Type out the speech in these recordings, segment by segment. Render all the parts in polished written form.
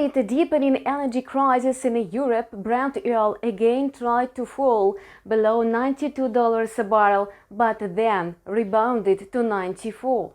Amid the deepening energy crisis in Europe, Brent oil again tried to fall below $92 a barrel, but then rebounded to $94.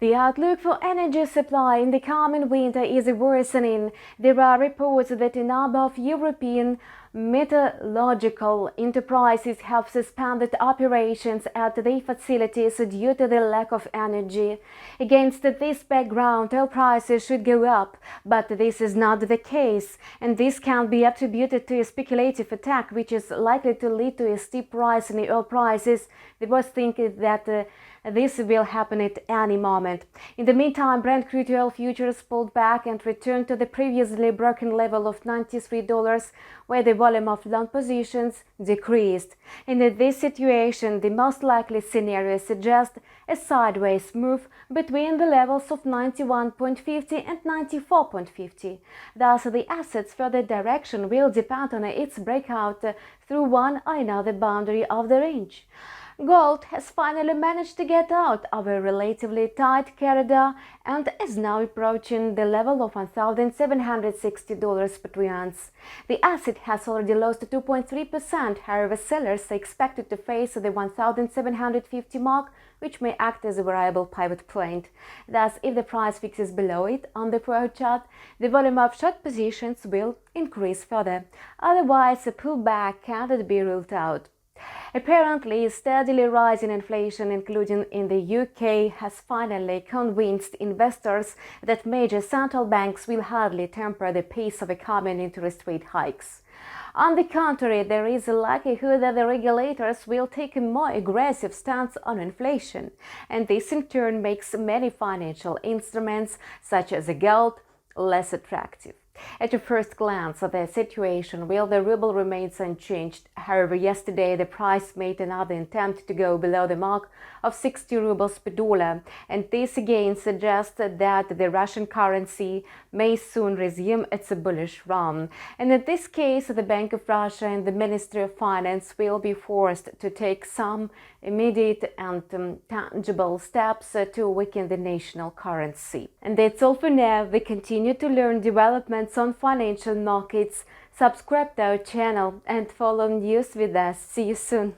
The outlook for energy supply in the coming winter is worsening. There are reports that a number of European metallurgical enterprises have suspended operations at their facilities due to the lack of energy. Against this background, oil prices should go up, but this is not the case, and this can be attributed to a speculative attack which is likely to lead to a steep rise in the oil prices. They both think that this will happen at any moment. In the meantime, Brent crude oil futures pulled back and returned to the previously broken level of $93, where the volume of long positions decreased. In this situation, the most likely scenario suggests a sideways move between the levels of 91.50 and 94.50. Thus, the asset's further direction will depend on its breakout through one or another boundary of the range. Gold has finally managed to get out of a relatively tight corridor and is now approaching the level of $1,760 per ounce. The asset has already lost 2.3%, however, sellers are expected to face the 1,750 mark, which may act as a variable pivot point. Thus, if the price fixes below it on the forward chart, the volume of short positions will increase further. Otherwise, a pullback cannot be ruled out. Apparently, steadily rising inflation, including in the UK, has finally convinced investors that major central banks will hardly temper the pace of coming interest rate hikes. On the contrary, there is a likelihood that the regulators will take a more aggressive stance on inflation, and this in turn makes many financial instruments, such as gold, less attractive. At a first glance at the situation, while the ruble remains unchanged, however, yesterday the price made another attempt to go below the mark of 60 rubles per dollar, and this again suggests that the Russian currency may soon resume its bullish run. And in this case, the Bank of Russia and the Ministry of Finance will be forced to take some immediate and tangible steps to weaken the national currency. And that's all for now. We continue to learn developments on financial markets. Subscribe to our channel and follow news with us. See you soon.